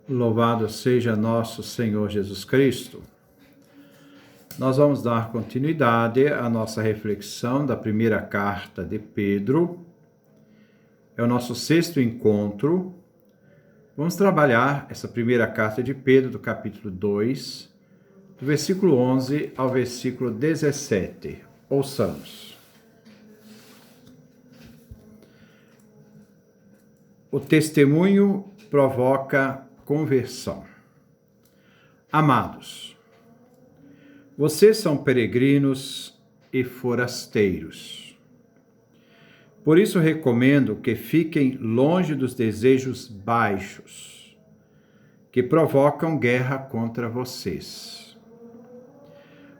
Louvado seja nosso Senhor Jesus Cristo. Nós vamos dar continuidade à nossa reflexão da primeira carta de Pedro. É o nosso sexto encontro. Vamos trabalhar essa primeira carta de Pedro, do capítulo 2, do versículo 11 ao versículo 17. Ouçamos. O testemunho provoca conversão. Amados, vocês são peregrinos e forasteiros. Por isso recomendo que fiquem longe dos desejos baixos, que provocam guerra contra vocês.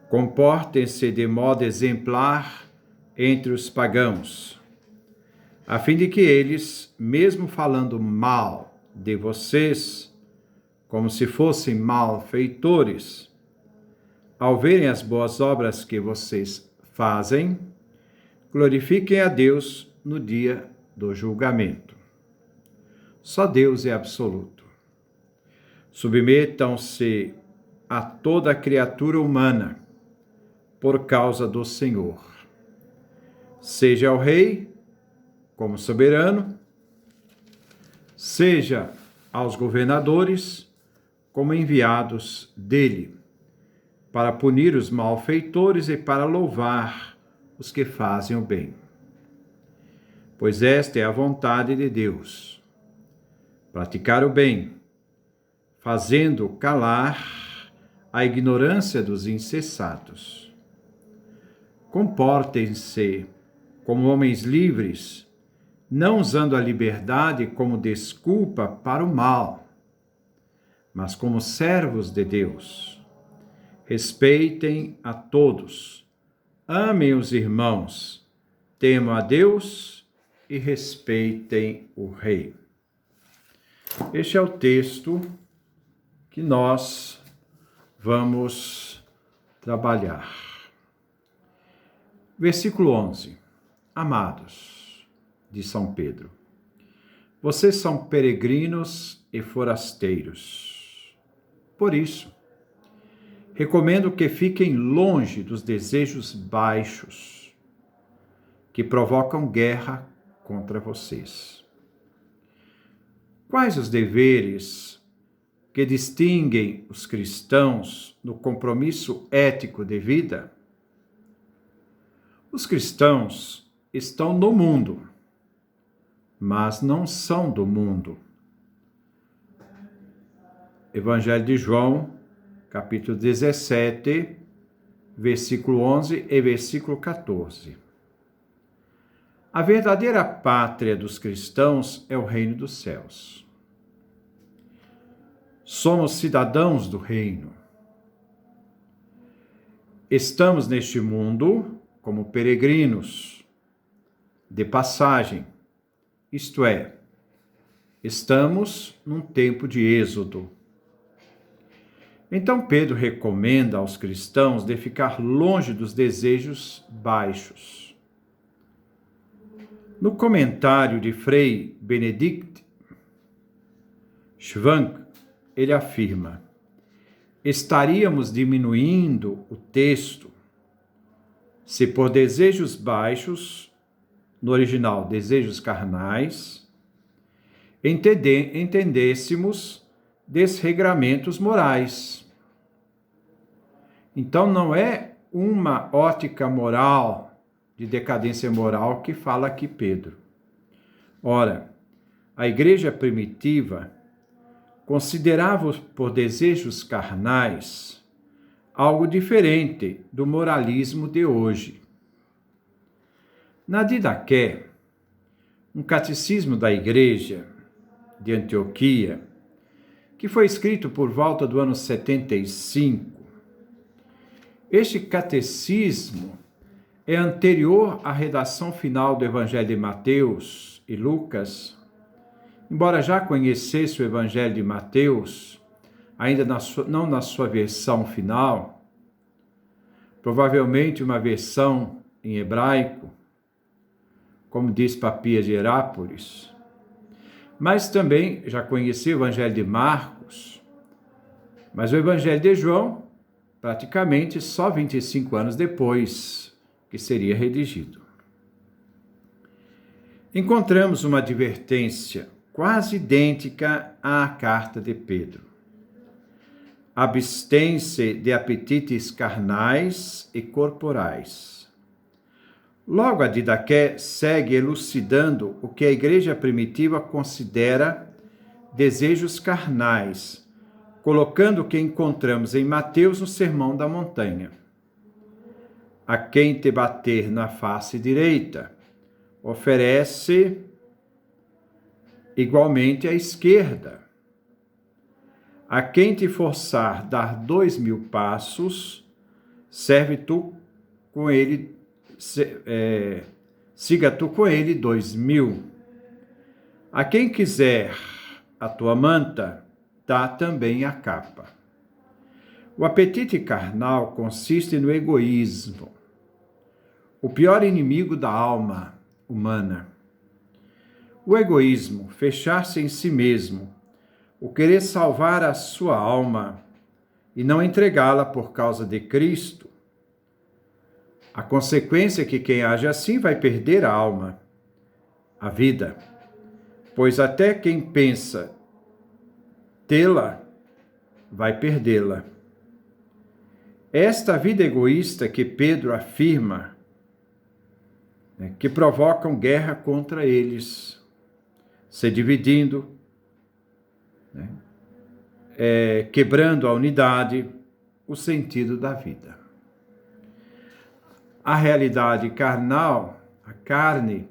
Comportem-se de modo exemplar entre os pagãos, a fim de que eles, mesmo falando mal de vocês, como se fossem malfeitores, ao verem as boas obras que vocês fazem, glorifiquem a Deus no dia do julgamento. Só Deus é absoluto. Submetam-se a toda criatura humana por causa do Senhor. Seja o rei como soberano, seja aos governadores como enviados dele, para punir os malfeitores e para louvar os que fazem o bem. Pois esta é a vontade de Deus: praticar o bem, fazendo calar a ignorância dos insensatos. Comportem-se como homens livres, não usando a liberdade como desculpa para o mal, mas como servos de Deus. Respeitem a todos, amem os irmãos, temam a Deus e respeitem o rei. Este é o texto que nós vamos trabalhar. Versículo 11. Amados, de São Pedro, vocês são peregrinos e forasteiros. Por isso, recomendo que fiquem longe dos desejos baixos, que provocam guerra contra vocês. Quais os deveres que distinguem os cristãos no compromisso ético de vida? Os cristãos estão no mundo, mas não são do mundo. Evangelho de João, capítulo 17, versículo 11 e versículo 14. A verdadeira pátria dos cristãos é o reino dos céus. Somos cidadãos do reino. Estamos neste mundo como peregrinos de passagem, isto é, estamos num tempo de êxodo. Então Pedro recomenda aos cristãos de ficar longe dos desejos baixos. No comentário de Frei Benedict Schwank, ele afirma: estaríamos diminuindo o texto se por desejos baixos, no original desejos carnais, entendêssemos desregramentos morais. Então não é uma ótica moral, de decadência moral, que fala aqui Pedro. Ora, a igreja primitiva considerava por desejos carnais algo diferente do moralismo de hoje. Na Didaqué, um catecismo da igreja de Antioquia, que foi escrito por volta do ano 75. Este catecismo é anterior à redação final do Evangelho de Mateus e Lucas. Embora já conhecesse o Evangelho de Mateus, ainda não na sua versão final, provavelmente uma versão em hebraico, como diz Papias de Herápolis, mas também já conheci o Evangelho de Marcos, Marcos. Mas o Evangelho de João, praticamente só 25 anos depois que seria redigido. Encontramos uma advertência quase idêntica à carta de Pedro. Abstém-se de apetites carnais e corporais. Logo, a Didaqué segue elucidando o que a igreja primitiva considera desejos carnais, colocando o que encontramos em Mateus no Sermão da Montanha. A quem te bater na face direita, oferece igualmente à esquerda. A quem te forçar dar 2.000 passos, siga tu com ele 2.000. A quem quiser a tua manta, dá também a capa. O apetite carnal consiste no egoísmo, o pior inimigo da alma humana. O egoísmo, fechar-se em si mesmo, o querer salvar a sua alma e não entregá-la por causa de Cristo. A consequência é que quem age assim vai perder a alma, a vida, pois até quem pensa tê-la vai perdê-la. Esta vida egoísta que Pedro afirma, que provocam guerra contra eles, se dividindo, quebrando a unidade, o sentido da vida. A realidade carnal, a carne,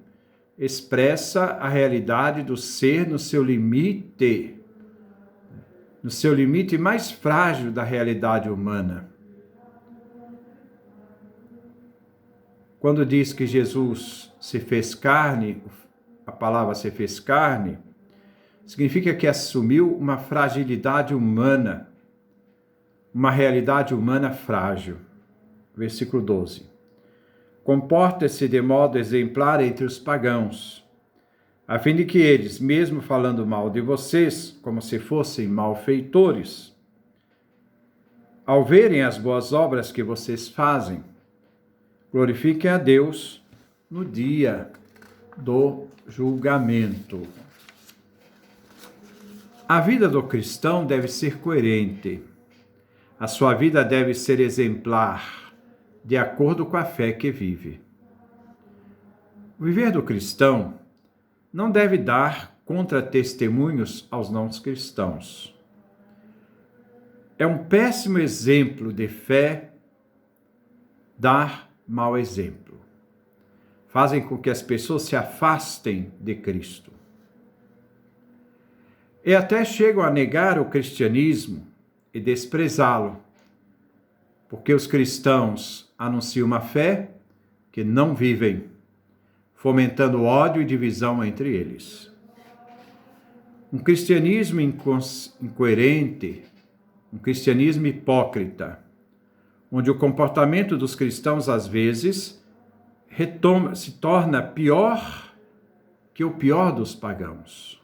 expressa a realidade do ser no seu limite mais frágil da realidade humana. Quando diz que Jesus se fez carne, a palavra se fez carne, significa que assumiu uma fragilidade humana, uma realidade humana frágil. Versículo 12. Comporta-se de modo exemplar entre os pagãos, a fim de que eles, mesmo falando mal de vocês, como se fossem malfeitores, ao verem as boas obras que vocês fazem, glorifiquem a Deus no dia do julgamento. A vida do cristão deve ser coerente. A sua vida deve ser exemplar, de acordo com a fé que vive. O viver do cristão não deve dar contra-testemunhos aos não cristãos. É um péssimo exemplo de fé dar mau exemplo. Fazem com que as pessoas se afastem de Cristo. E até chegam a negar o cristianismo e desprezá-lo, porque os cristãos anunciam uma fé que não vivem, fomentando ódio e divisão entre eles. Um cristianismo incoerente, um cristianismo hipócrita, onde o comportamento dos cristãos, às vezes, se torna pior que o pior dos pagãos.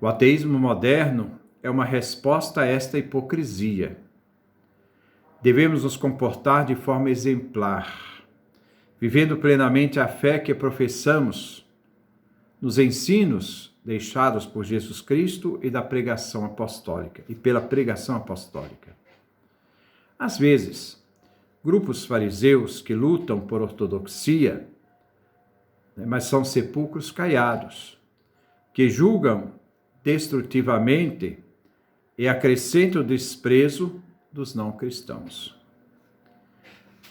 O ateísmo moderno é uma resposta a esta hipocrisia. Devemos nos comportar de forma exemplar, vivendo plenamente a fé que professamos nos ensinos deixados por Jesus Cristo e da pregação apostólica, e pela pregação apostólica. Às vezes, grupos fariseus que lutam por ortodoxia, mas são sepulcros caiados, que julgam destrutivamente e acrescentam o desprezo dos não cristãos.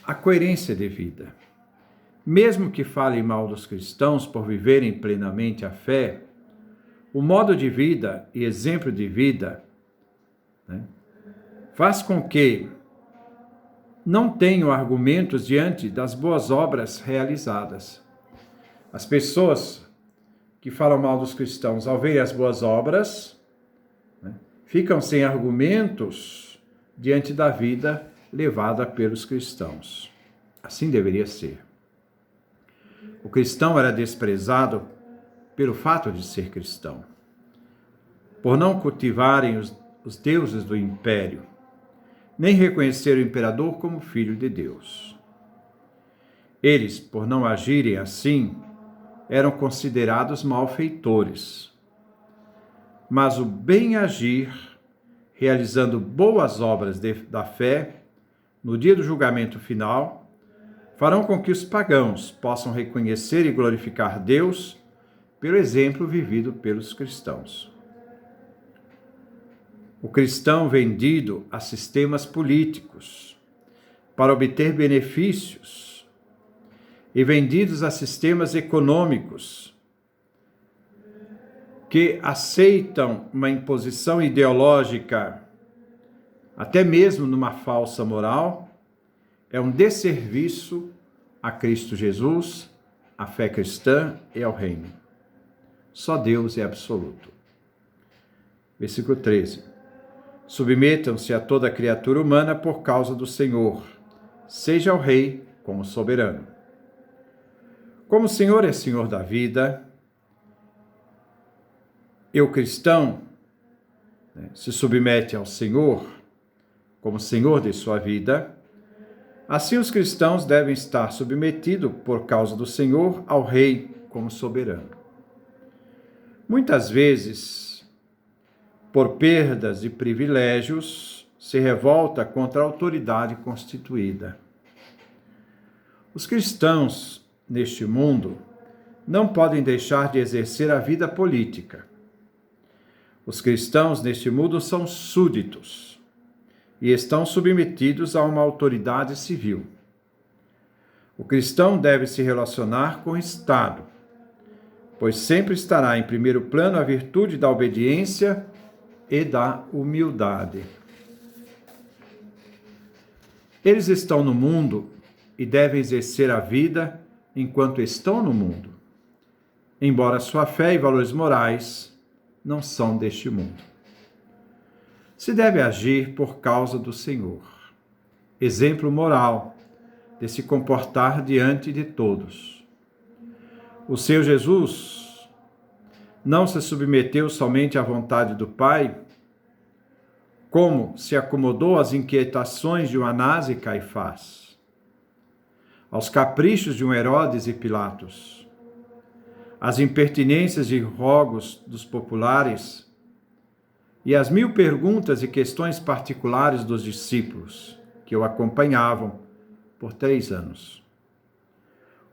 A coerência de vida. Mesmo que falem mal dos cristãos por viverem plenamente a fé, o modo de vida e exemplo de vida faz com que não tenham argumentos diante das boas obras realizadas. As pessoas que falam mal dos cristãos, ao verem as boas obras, ficam sem argumentos diante da vida levada pelos cristãos. Assim deveria ser. O cristão era desprezado pelo fato de ser cristão. por não cultivarem os deuses do império, nem reconhecer o imperador como filho de Deus. Eles, por não agirem assim, eram considerados malfeitores. Mas o bem agir, realizando boas obras da fé, no dia do julgamento final, farão com que os pagãos possam reconhecer e glorificar Deus pelo exemplo vivido pelos cristãos. O cristão vendido a sistemas políticos para obter benefícios e vendidos a sistemas econômicos que aceitam uma imposição ideológica, até mesmo numa falsa moral, é um desserviço a Cristo Jesus, à fé cristã e ao reino. Só Deus é absoluto. Versículo 13. Submetam-se a toda criatura humana por causa do Senhor, seja o rei como soberano. Como o Senhor é Senhor da vida, e o cristão se submete ao Senhor como Senhor de sua vida, assim os cristãos devem estar submetidos por causa do Senhor ao Rei como soberano. Muitas vezes, por perdas de privilégios, se revolta contra a autoridade constituída. Os cristãos neste mundo não podem deixar de exercer a vida política. Os cristãos neste mundo são súditos e estão submetidos a uma autoridade civil. O cristão deve se relacionar com o Estado, pois sempre estará em primeiro plano a virtude da obediência e da humildade. Eles estão no mundo e devem exercer a vida enquanto estão no mundo, embora sua fé e valores morais não são deste mundo. Se deve agir por causa do Senhor. Exemplo moral de se comportar diante de todos. O Senhor Jesus não se submeteu somente à vontade do Pai, como se acomodou às inquietações de um Anás e Caifás, aos caprichos de um Herodes e Pilatos, às impertinências e rogos dos populares e às 1000 perguntas e questões particulares dos discípulos que o acompanhavam por 3 anos,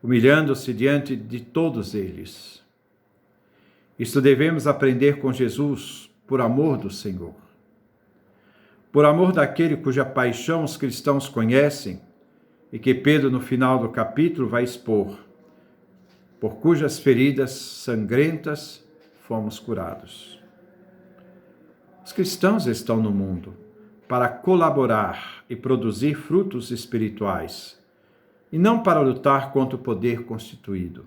humilhando-se diante de todos eles. Isto devemos aprender com Jesus por amor do Senhor. Por amor daquele cuja paixão os cristãos conhecem e que Pedro, no final do capítulo, vai expor, por cujas feridas sangrentas fomos curados. Os cristãos estão no mundo para colaborar e produzir frutos espirituais, e não para lutar contra o poder constituído.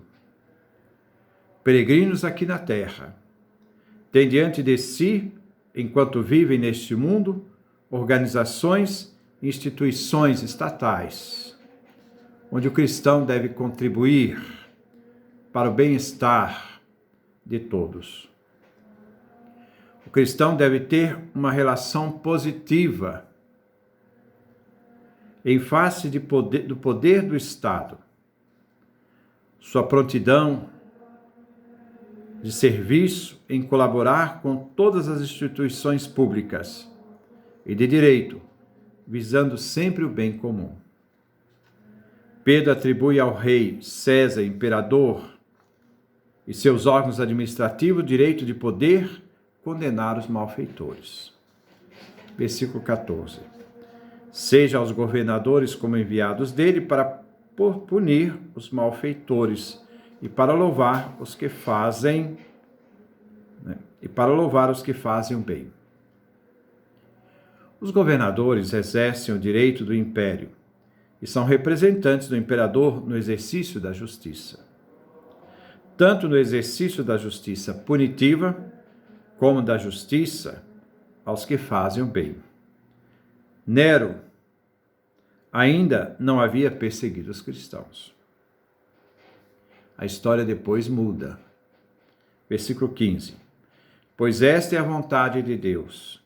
Peregrinos aqui na terra, têm diante de si, enquanto vivem neste mundo, organizações e instituições estatais, onde o cristão deve contribuir para o bem-estar de todos. O cristão deve ter uma relação positiva em face do poder do Estado. Sua prontidão de serviço em colaborar com todas as instituições públicas e de direito, visando sempre o bem comum. Pedro atribui ao rei César, imperador, e seus órgãos administrativos o direito de poder condenar os malfeitores. Versículo 14. Seja aos governadores como enviados dele para punir os malfeitores e para louvar os que fazem o bem. Os governadores exercem o direito do império e são representantes do imperador no exercício da justiça. Tanto no exercício da justiça punitiva, como da justiça aos que fazem o bem. Nero ainda não havia perseguido os cristãos. A história depois muda. Versículo 15. Pois esta é a vontade de Deus,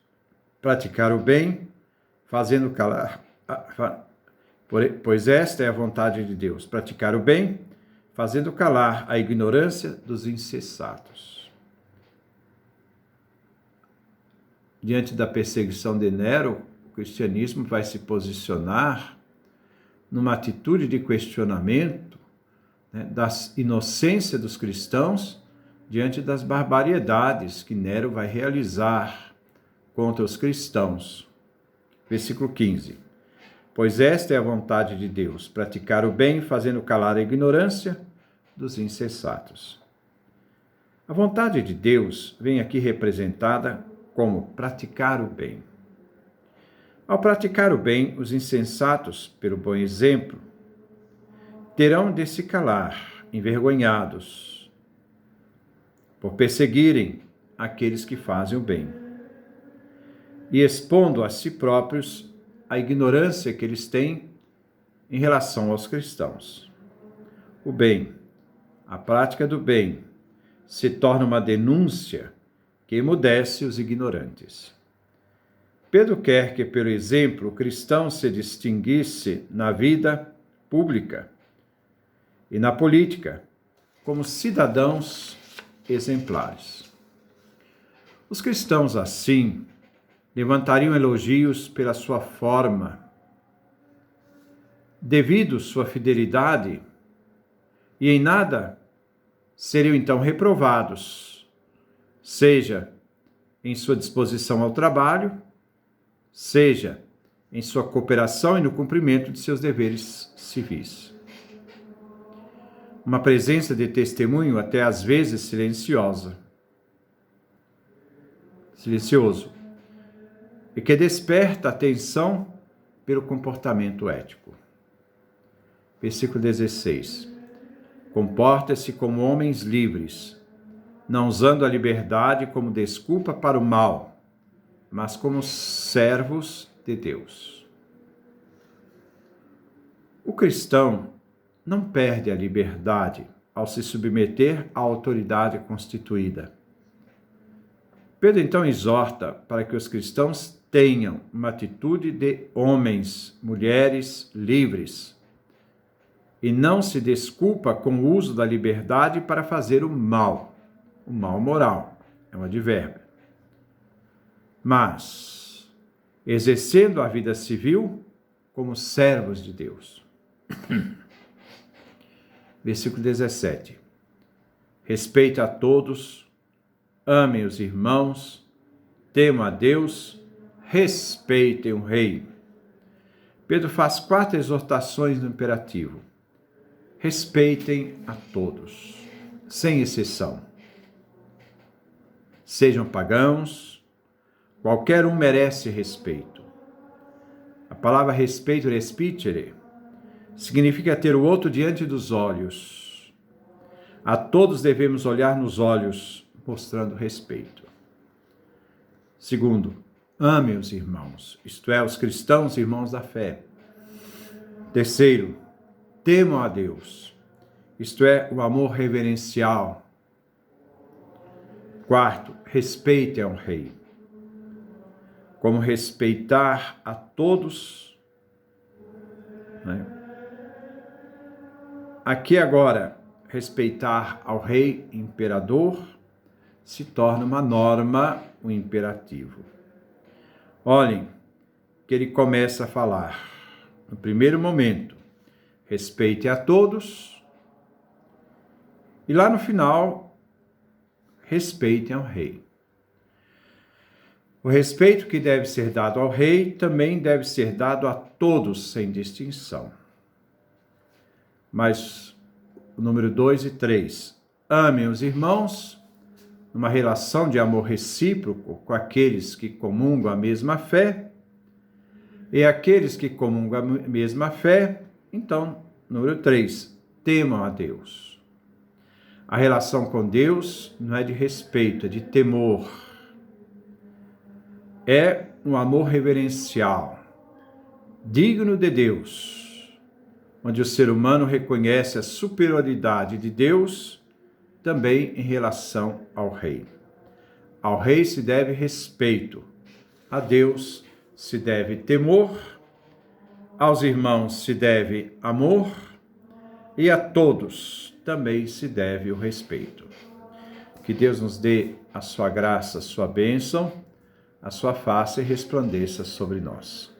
praticar o bem, fazendo calar. Pois esta é a vontade de Deus, praticar o bem, fazendo calar a ignorância dos insensatos. Diante da perseguição de Nero, o cristianismo vai se posicionar numa atitude de questionamento, né, da inocência dos cristãos diante das barbaridades que Nero vai realizar contra os cristãos. Versículo 15. Pois esta é a vontade de Deus, praticar o bem, fazendo calar a ignorância dos insensatos. A vontade de Deus vem aqui representada como praticar o bem. Ao praticar o bem, os insensatos, pelo bom exemplo, terão de se calar, envergonhados, por perseguirem aqueles que fazem o bem, e expondo a si próprios a ignorância que eles têm em relação aos cristãos. O bem, a prática do bem, se torna uma denúncia que emudece os ignorantes. Pedro quer que, pelo exemplo, o cristão se distinguisse na vida pública e na política como cidadãos exemplares. Os cristãos, assim, levantariam elogios pela sua forma, devido sua fidelidade, e em nada seriam então reprovados, seja em sua disposição ao trabalho, seja em sua cooperação e no cumprimento de seus deveres civis. Uma presença de testemunho até às vezes silencioso, e que desperta atenção pelo comportamento ético. Versículo 16. Comporta-se como homens livres, não usando a liberdade como desculpa para o mal, mas como servos de Deus. O cristão não perde a liberdade ao se submeter à autoridade constituída. Pedro então exorta para que os cristãos tenham uma atitude de homens, mulheres livres, e não se desculpa com o uso da liberdade para fazer o mal moral, é um advérbio. Mas, exercendo a vida civil como servos de Deus. Versículo 17. Respeite a todos, amem os irmãos, temam a Deus, respeitem o rei. Pedro faz 4 exortações no imperativo. Respeitem a todos, sem exceção. Sejam pagãos, qualquer um merece respeito. A palavra respeito, respitere, significa ter o outro diante dos olhos. A todos devemos olhar nos olhos, mostrando respeito. Segundo, ame os irmãos, isto é, os cristãos, irmãos da fé. Terceiro, temam a Deus, isto é, o amor reverencial. Quarto, respeite ao rei. Como respeitar a todos, né? Aqui agora, respeitar ao rei imperador se torna uma norma, um imperativo. Olhem que ele começa a falar, no primeiro momento, respeite a todos, e lá no final, respeitem ao rei. O respeito que deve ser dado ao rei também deve ser dado a todos, sem distinção. Mas o número 2 e 3, amem os irmãos, numa relação de amor recíproco com aqueles que comungam a mesma fé, e aqueles que comungam a mesma fé, então, número 3, temam a Deus. A relação com Deus não é de respeito, é de temor. É um amor reverencial, digno de Deus, onde o ser humano reconhece a superioridade de Deus também em relação ao rei. Ao rei se deve respeito, a Deus se deve temor, aos irmãos se deve amor e a todos também se deve o respeito. Que Deus nos dê a sua graça, a sua bênção, a sua face resplandeça sobre nós.